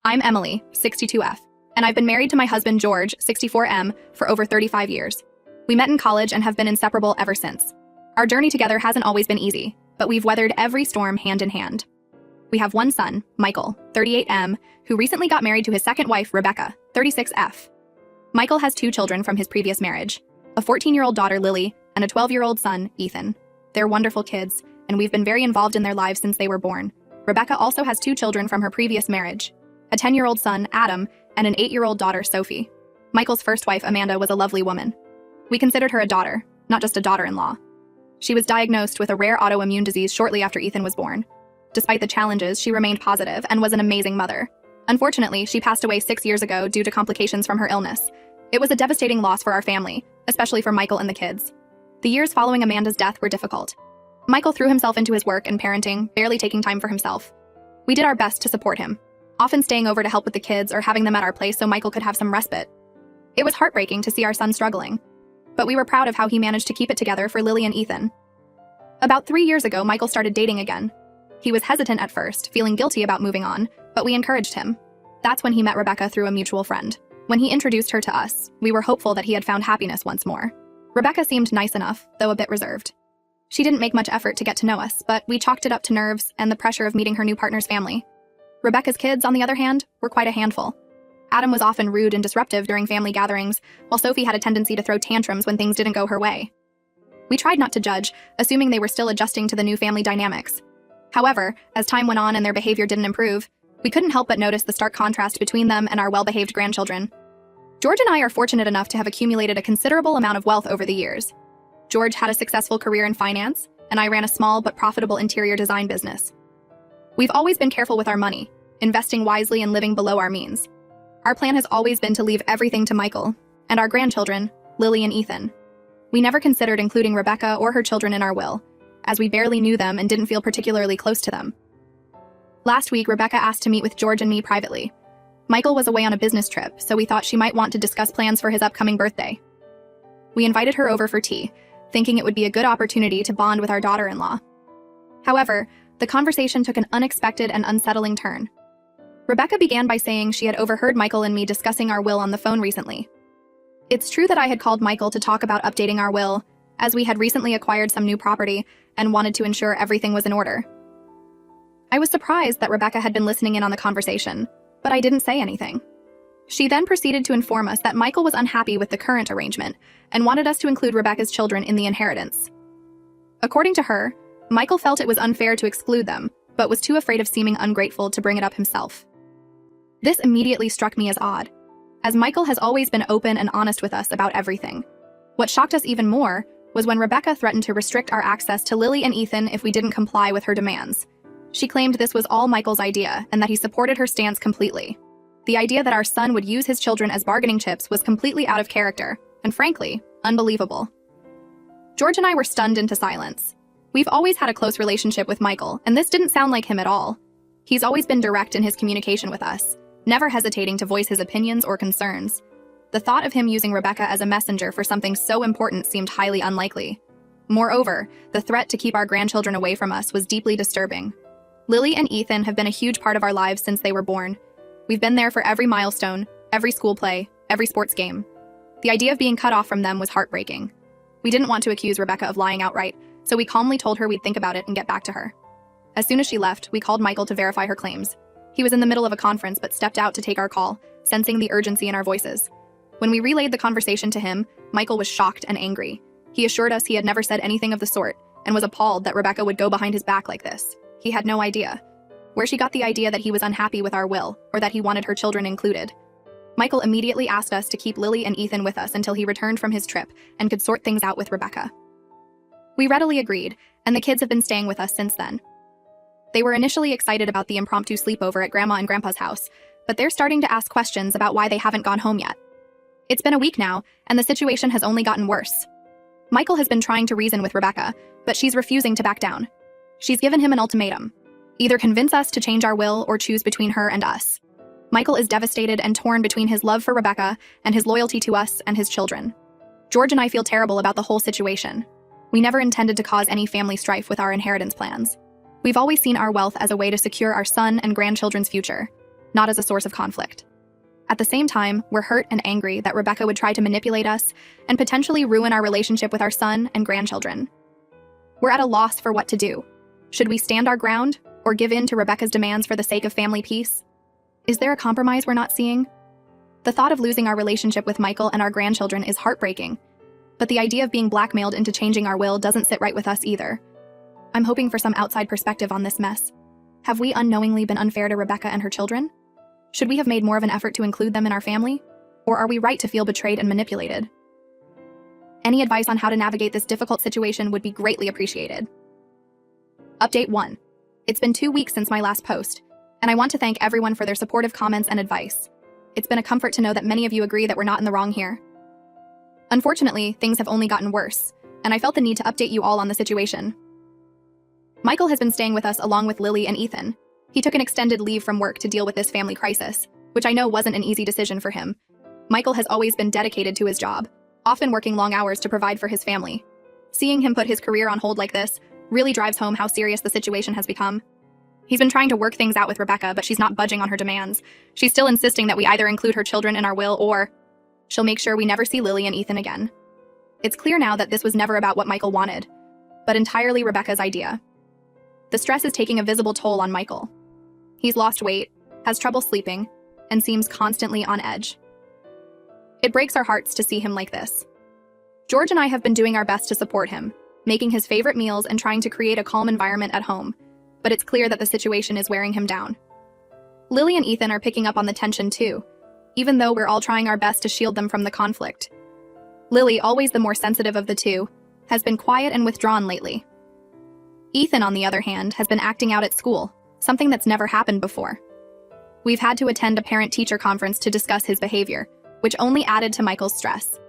I'm Emily, 62F, and I've been married to my husband George, 64M, for over 35 years. We met in college and have been inseparable ever since. Our journey together hasn't always been easy, but we've weathered every storm hand in hand. We have one son, Michael, 38M, who recently got married to his second wife, Rebecca, 36F. Michael has 2 children from his previous marriage, a 14-year-old daughter, Lily, and a 12-year-old son, Ethan. They're wonderful kids, and we've been very involved in their lives since they were born. Rebecca also has 2 children from her previous marriage, a 10-year-old son, Adam, and an 8-year-old daughter, Sophie. Michael's first wife, Amanda, was a lovely woman. We considered her a daughter, not just a daughter-in-law. She was diagnosed with a rare autoimmune disease shortly after Ethan was born. Despite the challenges, she remained positive and was an amazing mother. Unfortunately, she passed away 6 years ago due to complications from her illness. It was a devastating loss for our family, especially for Michael and the kids. The years following Amanda's death were difficult. Michael threw himself into his work and parenting, barely taking time for himself. We did our best to support him, often staying over to help with the kids or having them at our place so Michael could have some respite. It was heartbreaking to see our son struggling, but we were proud of how he managed to keep it together for Lily and Ethan. About 3 years ago, Michael started dating again. He was hesitant at first, feeling guilty about moving on, but we encouraged him. That's when he met Rebecca through a mutual friend. When he introduced her to us, we were hopeful that he had found happiness once more. Rebecca seemed nice enough, though a bit reserved. She didn't make much effort to get to know us, but we chalked it up to nerves and the pressure of meeting her new partner's family. Rebecca's kids, on the other hand, were quite a handful. Adam was often rude and disruptive during family gatherings, while Sophie had a tendency to throw tantrums when things didn't go her way. We tried not to judge, assuming they were still adjusting to the new family dynamics. However, as time went on and their behavior didn't improve, we couldn't help but notice the stark contrast between them and our well-behaved grandchildren. George and I are fortunate enough to have accumulated a considerable amount of wealth over the years. George had a successful career in finance, and I ran a small but profitable interior design business. We've always been careful with our money, investing wisely and living below our means. Our plan has always been to leave everything to Michael, and our grandchildren, Lily and Ethan. We never considered including Rebecca or her children in our will, as we barely knew them and didn't feel particularly close to them. Last week, Rebecca asked to meet with George and me privately. Michael was away on a business trip, so we thought she might want to discuss plans for his upcoming birthday. We invited her over for tea, thinking it would be a good opportunity to bond with our daughter-in-law. However, the conversation took an unexpected and unsettling turn. Rebecca began by saying she had overheard Michael and me discussing our will on the phone recently. It's true that I had called Michael to talk about updating our will, as we had recently acquired some new property and wanted to ensure everything was in order. I was surprised that Rebecca had been listening in on the conversation, but I didn't say anything. She then proceeded to inform us that Michael was unhappy with the current arrangement and wanted us to include Rebecca's children in the inheritance. According to her, Michael felt it was unfair to exclude them, but was too afraid of seeming ungrateful to bring it up himself. This immediately struck me as odd, as Michael has always been open and honest with us about everything. What shocked us even more was when Rebecca threatened to restrict our access to Lily and Ethan if we didn't comply with her demands. She claimed this was all Michael's idea and that he supported her stance completely. The idea that our son would use his children as bargaining chips was completely out of character, and frankly, unbelievable. George and I were stunned into silence. We've always had a close relationship with Michael, and this didn't sound like him at all. He's always been direct in his communication with us, never hesitating to voice his opinions or concerns. The thought of him using Rebecca as a messenger for something so important seemed highly unlikely. Moreover, the threat to keep our grandchildren away from us was deeply disturbing. Lily and Ethan have been a huge part of our lives since they were born. We've been there for every milestone, every school play, every sports game. The idea of being cut off from them was heartbreaking. We didn't want to accuse Rebecca of lying outright, so we calmly told her we'd think about it and get back to her. As soon as she left, we called Michael to verify her claims. He was in the middle of a conference but stepped out to take our call, sensing the urgency in our voices. When we relayed the conversation to him, Michael was shocked and angry. He assured us he had never said anything of the sort and was appalled that Rebecca would go behind his back like this. He had no idea where she got the idea that he was unhappy with our will or that he wanted her children included. Michael immediately asked us to keep Lily and Ethan with us until he returned from his trip and could sort things out with Rebecca. We readily agreed, and the kids have been staying with us since then. They were initially excited about the impromptu sleepover at Grandma and Grandpa's house, but they're starting to ask questions about why they haven't gone home yet. It's been a week now, and the situation has only gotten worse. Michael has been trying to reason with Rebecca, but she's refusing to back down. She's given him an ultimatum. Either convince us to change our will or choose between her and us. Michael is devastated and torn between his love for Rebecca and his loyalty to us and his children. George and I feel terrible about the whole situation. We never intended to cause any family strife with our inheritance plans. We've always seen our wealth as a way to secure our son and grandchildren's future. not as a source of conflict. At the same time, we're hurt and angry that Rebecca would try to manipulate us and potentially ruin our relationship with our son and grandchildren. We're at a loss for what to do. Should we stand our ground or give in to Rebecca's demands for the sake of family peace? Is there a compromise we're not seeing? The thought of losing our relationship with Michael and our grandchildren is heartbreaking, but the idea of being blackmailed into changing our will doesn't sit right with us either. I'm hoping for some outside perspective on this mess. Have we unknowingly been unfair to Rebecca and her children? Should we have made more of an effort to include them in our family? Or are we right to feel betrayed and manipulated? Any advice on how to navigate this difficult situation would be greatly appreciated. Update 1. It's been 2 weeks since my last post, and I want to thank everyone for their supportive comments and advice. It's been a comfort to know that many of you agree that we're not in the wrong here. Unfortunately, things have only gotten worse, and I felt the need to update you all on the situation. Michael has been staying with us along with Lily and Ethan. He took an extended leave from work to deal with this family crisis, which I know wasn't an easy decision for him. Michael has always been dedicated to his job, often working long hours to provide for his family. Seeing him put his career on hold like this really drives home how serious the situation has become. He's been trying to work things out with Rebecca, but she's not budging on her demands. She's still insisting that we either include her children in our will or she'll make sure we never see Lily and Ethan again. It's clear now that this was never about what Michael wanted, but entirely Rebecca's idea. The stress is taking a visible toll on Michael. He's lost weight, has trouble sleeping, and seems constantly on edge. It breaks our hearts to see him like this. George and I have been doing our best to support him, making his favorite meals and trying to create a calm environment at home, but it's clear that the situation is wearing him down. Lily and Ethan are picking up on the tension too, even though we're all trying our best to shield them from the conflict. Lily, always the more sensitive of the two, has been quiet and withdrawn lately. Ethan, on the other hand, has been acting out at school, something that's never happened before. We've had to attend a parent-teacher conference to discuss his behavior, which only added to Michael's stress.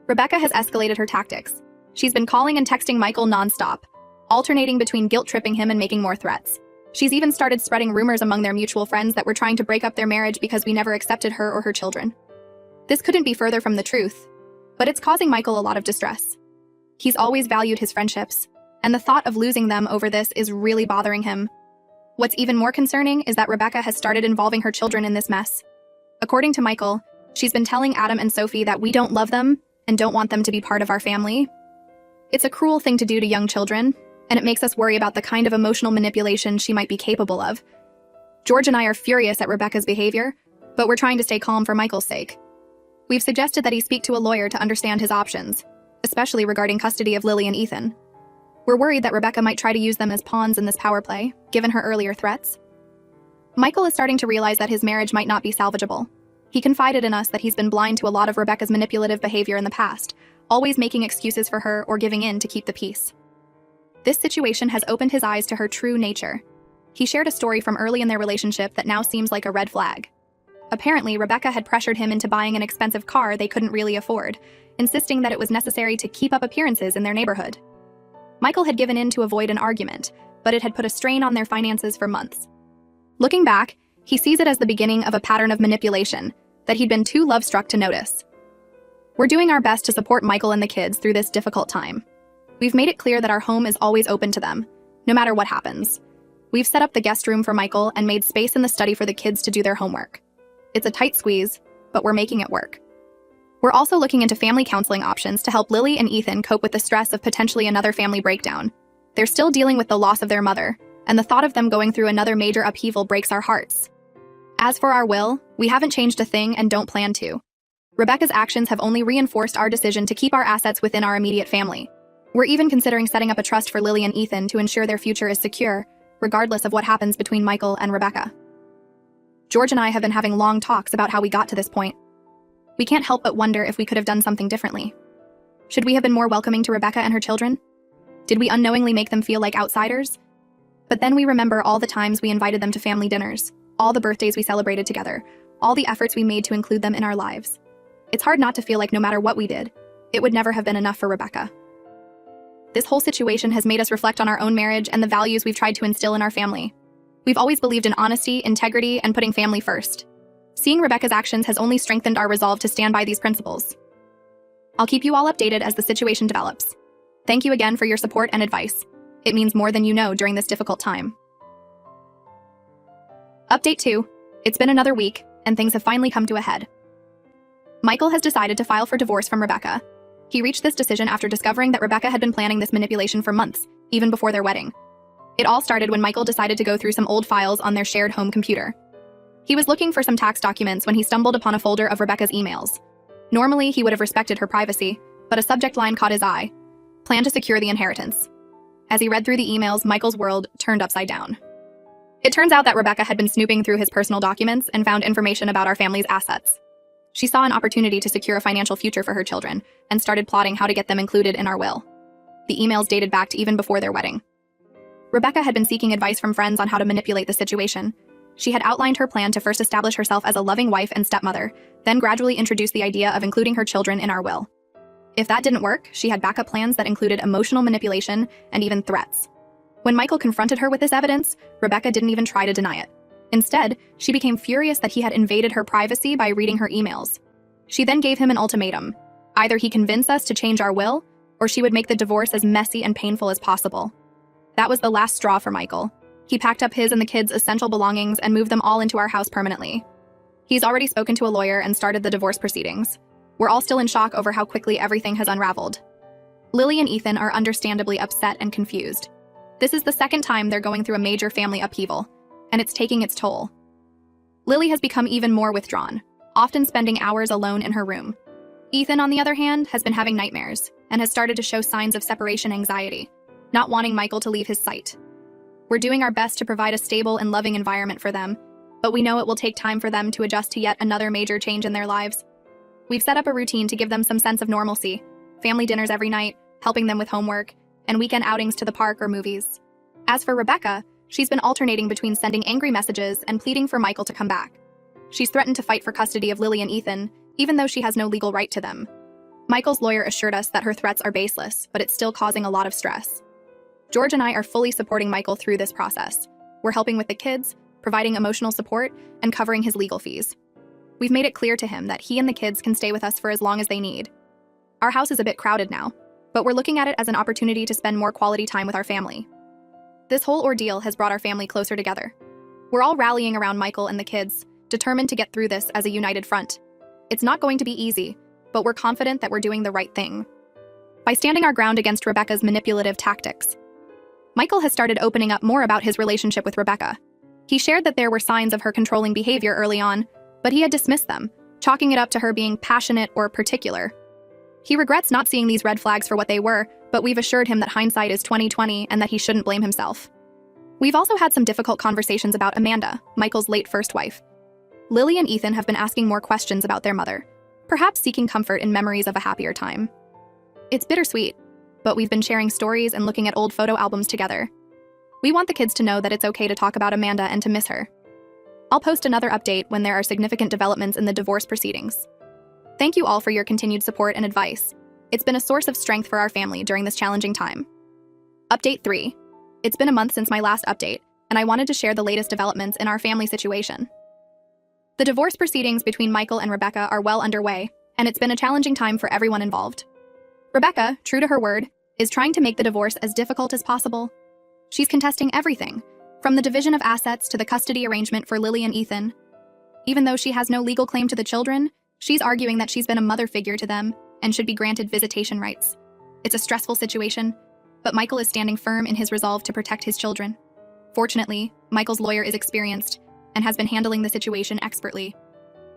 Rebecca has escalated her tactics. She's been calling and texting Michael nonstop, alternating between guilt-tripping him and making more threats. She's even started spreading rumors among their mutual friends that we're trying to break up their marriage because we never accepted her or her children. This couldn't be further from the truth, but it's causing Michael a lot of distress. He's always valued his friendships, and the thought of losing them over this is really bothering him. What's even more concerning is that Rebecca has started involving her children in this mess. According to Michael, she's been telling Adam and Sophie that we don't love them and don't want them to be part of our family. It's a cruel thing to do to young children, and it makes us worry about the kind of emotional manipulation she might be capable of. George and I are furious at Rebecca's behavior, but we're trying to stay calm for Michael's sake. We've suggested that he speak to a lawyer to understand his options, especially regarding custody of Lily and Ethan. We're worried that Rebecca might try to use them as pawns in this power play, given her earlier threats. Michael is starting to realize that his marriage might not be salvageable. He confided in us that he's been blind to a lot of Rebecca's manipulative behavior in the past, always making excuses for her or giving in to keep the peace. This situation has opened his eyes to her true nature. He shared a story from early in their relationship that now seems like a red flag. Apparently, Rebecca had pressured him into buying an expensive car they couldn't really afford, insisting that it was necessary to keep up appearances in their neighborhood. Michael had given in to avoid an argument, but it had put a strain on their finances for months. Looking back, he sees it as the beginning of a pattern of manipulation that he'd been too love-struck to notice. We're doing our best to support Michael and the kids through this difficult time. We've made it clear that our home is always open to them, no matter what happens. We've set up the guest room for Michael and made space in the study for the kids to do their homework. It's a tight squeeze, but we're making it work. We're also looking into family counseling options to help Lily and Ethan cope with the stress of potentially another family breakdown. They're still dealing with the loss of their mother, and the thought of them going through another major upheaval breaks our hearts. As for our will, we haven't changed a thing and don't plan to. Rebecca's actions have only reinforced our decision to keep our assets within our immediate family. We're even considering setting up a trust for Lily and Ethan to ensure their future is secure, regardless of what happens between Michael and Rebecca. George and I have been having long talks about how we got to this point. We can't help but wonder if we could have done something differently. Should we have been more welcoming to Rebecca and her children? Did we unknowingly make them feel like outsiders? But then we remember all the times we invited them to family dinners, all the birthdays we celebrated together, all the efforts we made to include them in our lives. It's hard not to feel like no matter what we did, it would never have been enough for Rebecca. This whole situation has made us reflect on our own marriage and the values we've tried to instill in our family. We've always believed in honesty, integrity, and putting family first. Seeing Rebecca's actions has only strengthened our resolve to stand by these principles. I'll keep you all updated as the situation develops. Thank you again for your support and advice. It means more than you know during this difficult time. Update 2. It's been another week, and things have finally come to a head. Michael has decided to file for divorce from Rebecca. He reached this decision after discovering that Rebecca had been planning this manipulation for months, even before their wedding. It all started when Michael decided to go through some old files on their shared home computer. He was looking for some tax documents when he stumbled upon a folder of Rebecca's emails. Normally, he would have respected her privacy, but a subject line caught his eye: plan to secure the inheritance. As he read through the emails, Michael's world turned upside down. It turns out that Rebecca had been snooping through his personal documents and found information about our family's assets. She saw an opportunity to secure a financial future for her children and started plotting how to get them included in our will. The emails dated back to even before their wedding. Rebecca had been seeking advice from friends on how to manipulate the situation. She had outlined her plan to first establish herself as a loving wife and stepmother, then gradually introduce the idea of including her children in our will. If that didn't work, she had backup plans that included emotional manipulation and even threats. When Michael confronted her with this evidence, Rebecca didn't even try to deny it. Instead, she became furious that he had invaded her privacy by reading her emails. She then gave him an ultimatum. Either he convinced us to change our will, or she would make the divorce as messy and painful as possible. That was the last straw for Michael. He packed up his and the kids' essential belongings and moved them all into our house permanently. He's already spoken to a lawyer and started the divorce proceedings. We're all still in shock over how quickly everything has unraveled. Lily and Ethan are understandably upset and confused. This is the second time they're going through a major family upheaval, and it's taking its toll. Lily has become even more withdrawn, often spending hours alone in her room. Ethan, on the other hand, has been having nightmares and has started to show signs of separation anxiety, not wanting Michael to leave his sight. We're doing our best to provide a stable and loving environment for them, but we know it will take time for them to adjust to yet another major change in their lives. We've set up a routine to give them some sense of normalcy: family dinners every night, helping them with homework, and weekend outings to the park or movies. As for Rebecca, she's been alternating between sending angry messages and pleading for Michael to come back. She's threatened to fight for custody of Lily and Ethan, even though she has no legal right to them. Michael's lawyer assured us that her threats are baseless, but it's still causing a lot of stress. George and I are fully supporting Michael through this process. We're helping with the kids, providing emotional support, and covering his legal fees. We've made it clear to him that he and the kids can stay with us for as long as they need. Our house is a bit crowded now, but we're looking at it as an opportunity to spend more quality time with our family. This whole ordeal has brought our family closer together. We're all rallying around Michael and the kids, determined to get through this as a united front. It's not going to be easy, but we're confident that we're doing the right thing. By standing our ground against Rebecca's manipulative tactics, Michael has started opening up more about his relationship with Rebecca. He shared that there were signs of her controlling behavior early on, but he had dismissed them, chalking it up to her being passionate or particular. He regrets not seeing these red flags for what they were, but we've assured him that hindsight is 20/20 and that he shouldn't blame himself. We've also had some difficult conversations about Amanda, Michael's late first wife. Lily and Ethan have been asking more questions about their mother, perhaps seeking comfort in memories of a happier time. It's bittersweet, but we've been sharing stories and looking at old photo albums together. We want the kids to know that it's okay to talk about Amanda and to miss her. I'll post another update when there are significant developments in the divorce proceedings. Thank you all for your continued support and advice. It's been a source of strength for our family during this challenging time. Update 3. It's been a month since my last update, and I wanted to share the latest developments in our family situation. The divorce proceedings between Michael and Rebecca are well underway, and it's been a challenging time for everyone involved. Rebecca, true to her word, is trying to make the divorce as difficult as possible. She's contesting everything, from the division of assets to the custody arrangement for Lily and Ethan. Even though she has no legal claim to the children, she's arguing that she's been a mother figure to them and should be granted visitation rights. It's a stressful situation, but Michael is standing firm in his resolve to protect his children. Fortunately, Michael's lawyer is experienced and has been handling the situation expertly.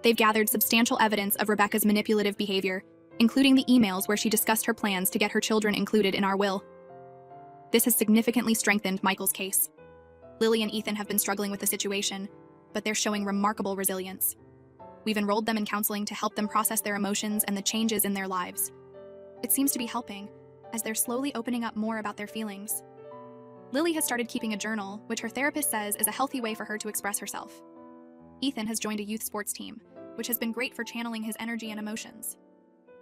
They've gathered substantial evidence of Rebecca's manipulative behavior, including the emails where she discussed her plans to get her children included in our will. This has significantly strengthened Michael's case. Lily and Ethan have been struggling with the situation, but they're showing remarkable resilience. We've enrolled them in counseling to help them process their emotions and the changes in their lives. It seems to be helping, as they're slowly opening up more about their feelings. Lily has started keeping a journal, which her therapist says is a healthy way for her to express herself. Ethan has joined a youth sports team, which has been great for channeling his energy and emotions.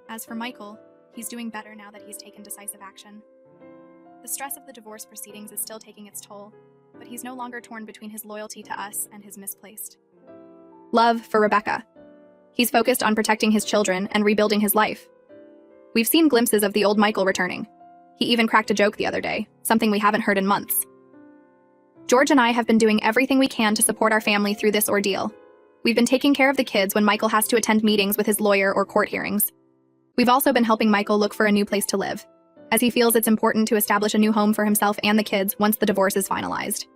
As for Michael, he's doing better now that he's taken decisive action. The stress of the divorce proceedings is still taking its toll, but he's no longer torn between his loyalty to us and his misplaced love for Rebecca. He's focused on protecting his children and rebuilding his life. We've seen glimpses of the old Michael returning. He even cracked a joke the other day, something we haven't heard in months. George and I have been doing everything we can to support our family through this ordeal. We've been taking care of the kids when Michael has to attend meetings with his lawyer or court hearings. We've also been helping Michael look for a new place to live, as he feels it's important to establish a new home for himself and the kids once the divorce is finalized.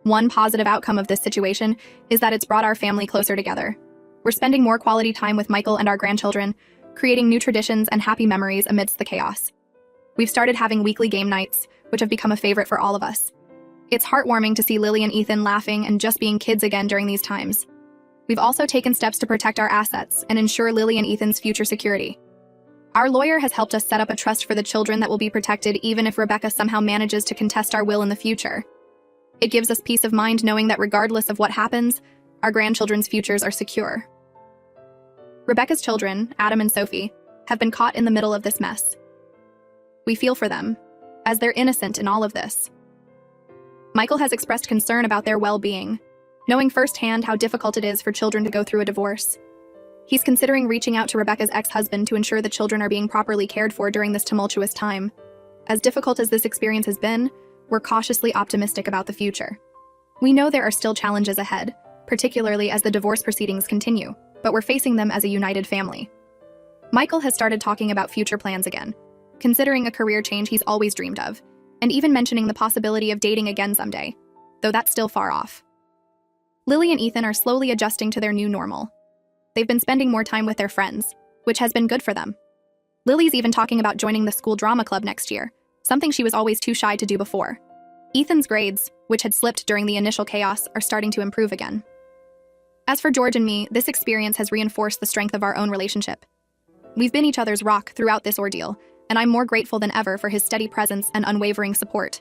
One positive outcome of this situation is that it's brought our family closer together. We're spending more quality time with Michael and our grandchildren, creating new traditions and happy memories amidst the chaos. We've started having weekly game nights, which have become a favorite for all of us. It's heartwarming to see Lily and Ethan laughing and just being kids again during these times. We've also taken steps to protect our assets and ensure Lily and Ethan's future security. Our lawyer has helped us set up a trust for the children that will be protected even if Rebecca somehow manages to contest our will in the future. It gives us peace of mind knowing that regardless of what happens, our grandchildren's futures are secure. Rebecca's children, Adam and Sophie, have been caught in the middle of this mess. We feel for them, as they're innocent in all of this. Michael has expressed concern about their well-being, knowing firsthand how difficult it is for children to go through a divorce. He's considering reaching out to Rebecca's ex-husband to ensure the children are being properly cared for during this tumultuous time. As difficult as this experience has been, we're cautiously optimistic about the future. We know there are still challenges ahead, particularly as the divorce proceedings continue, but we're facing them as a united family. Michael has started talking about future plans again, considering a career change he's always dreamed of, and even mentioning the possibility of dating again someday, though that's still far off. Lily and Ethan are slowly adjusting to their new normal. They've been spending more time with their friends, which has been good for them. Lily's even talking about joining the school drama club next year, something she was always too shy to do before. Ethan's grades, which had slipped during the initial chaos, are starting to improve again. As for George and me, this experience has reinforced the strength of our own relationship. We've been each other's rock throughout this ordeal, and I'm more grateful than ever for his steady presence and unwavering support.